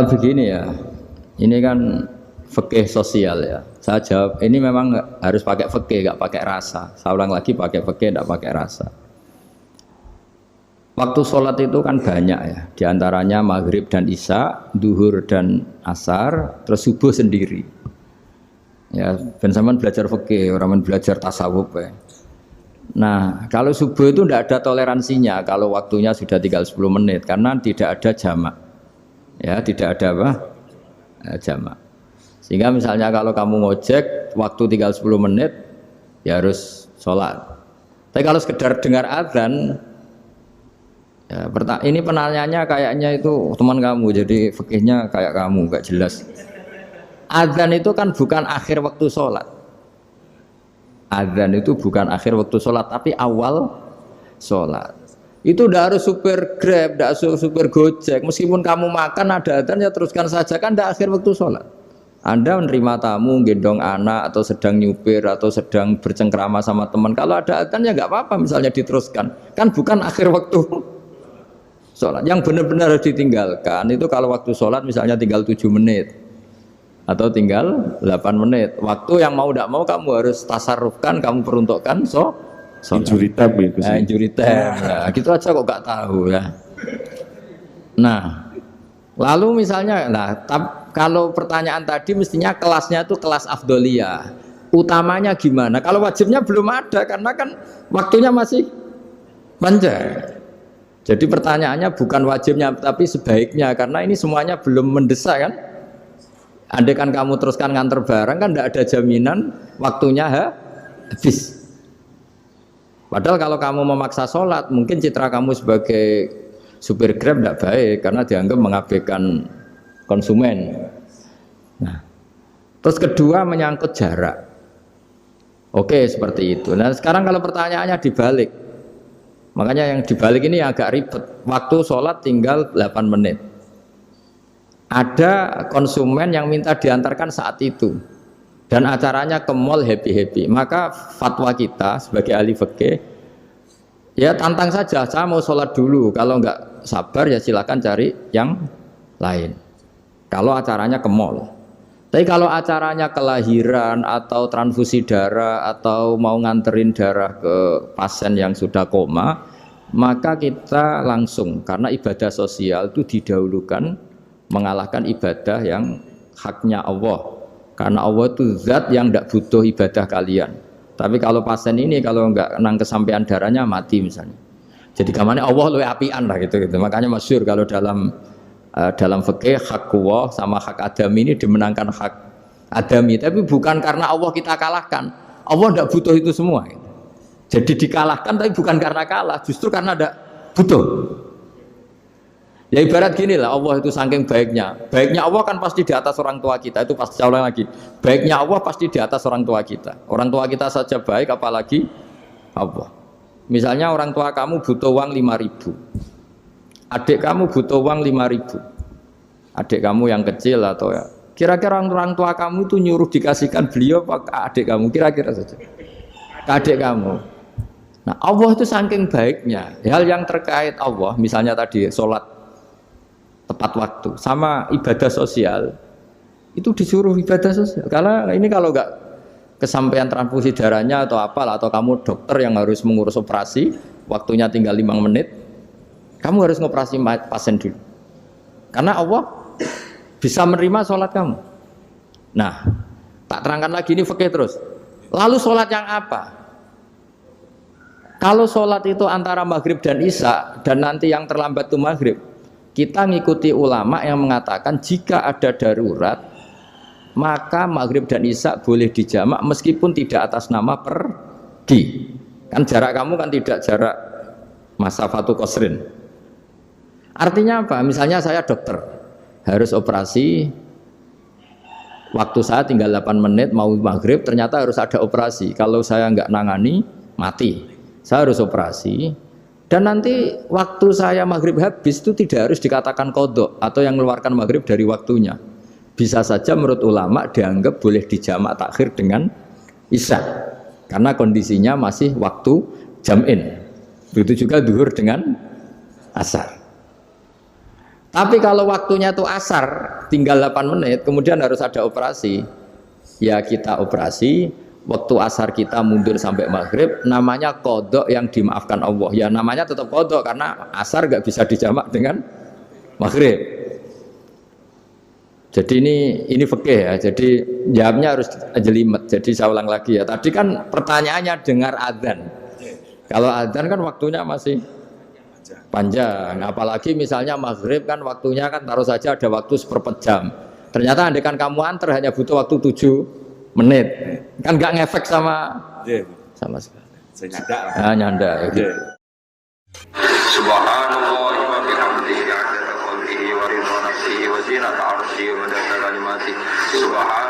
Begini ya, ini kan fikih sosial ya. Saya jawab, ini memang harus pakai fikih, nggak pakai rasa. Saya ulang lagi, pakai fikih, nggak pakai rasa. Waktu sholat itu kan banyak ya, diantaranya maghrib dan isya, duhur dan asar, terus subuh sendiri. Ya, ben sampean belajar fikih, orang belajar tasawuf ya. Nah, kalau subuh itu tidak ada toleransinya kalau waktunya sudah tinggal 10 menit karena tidak ada jamak. Ya, tidak ada apa? Jamak. Sehingga misalnya kalau kamu ngojek waktu tinggal 10 menit ya harus sholat. Tapi kalau sekedar dengar azan ya, ini penanyanya kayaknya itu teman kamu, jadi fikihnya kayak kamu, gak jelas. Azan itu kan bukan akhir waktu sholat. Azan itu bukan akhir waktu sholat, tapi awal sholat. Itu tidak harus supir Grab, tidak harus supir Gojek. Meskipun kamu makan ada azan ya teruskan saja, kan tidak akhir waktu sholat. Anda menerima tamu, gendong anak, atau sedang nyupir, atau sedang bercengkrama sama teman. Kalau ada azan ya nggak apa-apa, misalnya diteruskan. Kan bukan akhir waktu sholat. Yang benar-benar harus ditinggalkan itu kalau waktu sholat misalnya tinggal 7 menit. Atau tinggal 8 menit. Waktu yang mau tidak mau kamu harus tasarrufkan, kamu peruntukkan injury time itu sih. Injury time. Nah, gitu aja kok gak tahu ya. Nah, lalu misalnya, kalau pertanyaan tadi mestinya kelasnya itu kelas afdoliyah. Utamanya gimana? Kalau wajibnya belum ada karena kan waktunya masih panjang. Jadi pertanyaannya bukan wajibnya tapi sebaiknya karena ini semuanya belum mendesak kan? Andai kan kamu teruskan nganter barang kan tidak ada jaminan waktunya habis. Padahal kalau kamu memaksa sholat, mungkin citra kamu sebagai supir Grab tidak baik karena dianggap mengabaikan konsumen. Nah, terus kedua menyangkut jarak. Oke, seperti itu. Nah, sekarang kalau pertanyaannya dibalik, makanya yang dibalik ini agak ribet. Waktu sholat tinggal 8 menit. Ada konsumen yang minta diantarkan saat itu. Dan acaranya ke mall happy-happy, maka fatwa kita sebagai ahli fikih ya tantang saja, saya mau sholat dulu, kalau enggak sabar ya silakan cari yang lain kalau acaranya ke mall. Tapi kalau acaranya kelahiran atau transfusi darah atau mau nganterin darah ke pasien yang sudah koma, maka kita langsung, karena ibadah sosial itu didahulukan mengalahkan ibadah yang haknya Allah. Karena Allah itu zat yang tidak butuh ibadah kalian. Tapi kalau pasien ini kalau enggak nang kesampaian darahnya mati misalnya. Jadi kamarnya Allah luwih apian lah gitu. Makanya masyhur kalau dalam fikih hak Allah sama hak adami ini dimenangkan hak adami. Tapi bukan karena Allah kita kalahkan. Allah tidak butuh itu semua. Jadi dikalahkan tapi bukan karena kalah, justru karena tidak butuh. Ya ibarat gini lah, Allah itu saking baiknya Allah kan pasti di atas orang tua kita, itu pasti ulang lagi, baiknya Allah pasti di atas orang tua kita saja baik apalagi Allah. Misalnya orang tua kamu butuh uang 5.000, adik kamu butuh uang 5.000, adik kamu yang kecil atau ya kira-kira orang tua kamu itu nyuruh dikasihkan beliau apa ke adik kamu, kira-kira saja ke adik kamu. Nah Allah itu saking baiknya, hal yang terkait Allah misalnya tadi sholat tepat waktu sama ibadah sosial itu disuruh ibadah sosial. Karena ini kalau enggak kesampaian transfusi darahnya atau apalah, atau kamu dokter yang harus mengurus operasi waktunya tinggal 5 menit, kamu harus ngoperasi pasien dulu karena Allah bisa menerima sholat kamu. Nah tak terangkan lagi ini fikih terus. Lalu sholat yang apa? Kalau sholat itu antara maghrib dan isya dan nanti yang terlambat itu maghrib, kita ngikuti ulama yang mengatakan jika ada darurat maka maghrib dan isya boleh dijamak meskipun tidak atas nama pergi. Kan jarak kamu kan tidak jarak masafatu qasrin. Artinya apa? Misalnya saya dokter harus operasi, waktu saya tinggal 8 menit mau maghrib, ternyata harus ada operasi. Kalau saya nggak nangani mati, saya harus operasi. Dan nanti waktu saya maghrib habis itu tidak harus dikatakan qadha atau yang mengeluarkan maghrib dari waktunya. Bisa saja menurut ulama dianggap boleh dijamak takhir dengan isya. Karena kondisinya masih waktu jam'in. Begitu juga duhur dengan asar. Tapi kalau waktunya itu asar, tinggal 8 menit, kemudian harus ada operasi. Ya kita operasi, waktu asar kita mundur sampai maghrib, namanya qadha yang dimaafkan Allah. Ya namanya tetap qadha karena asar gak bisa dijamak dengan maghrib. Jadi ini fikih ya. Jadi jawabnya harus jelimet. Jadi saya ulang lagi ya. Tadi kan pertanyaannya dengar adzan. Kalau adzan kan waktunya masih panjang. Apalagi misalnya maghrib kan waktunya kan taruh saja ada waktu seperempat jam. Ternyata andekan kamu antar hanya butuh waktu 7 menit. Kan nggak ngefek sama sekali. Saya nyanda lah. Ah, nyanda. Gitu. Subhanallah wa bihamdihi 'adada khalqihi wa ridha nafsihi wa zinata 'arsyihi wa midada kalimatihi. Subhanallah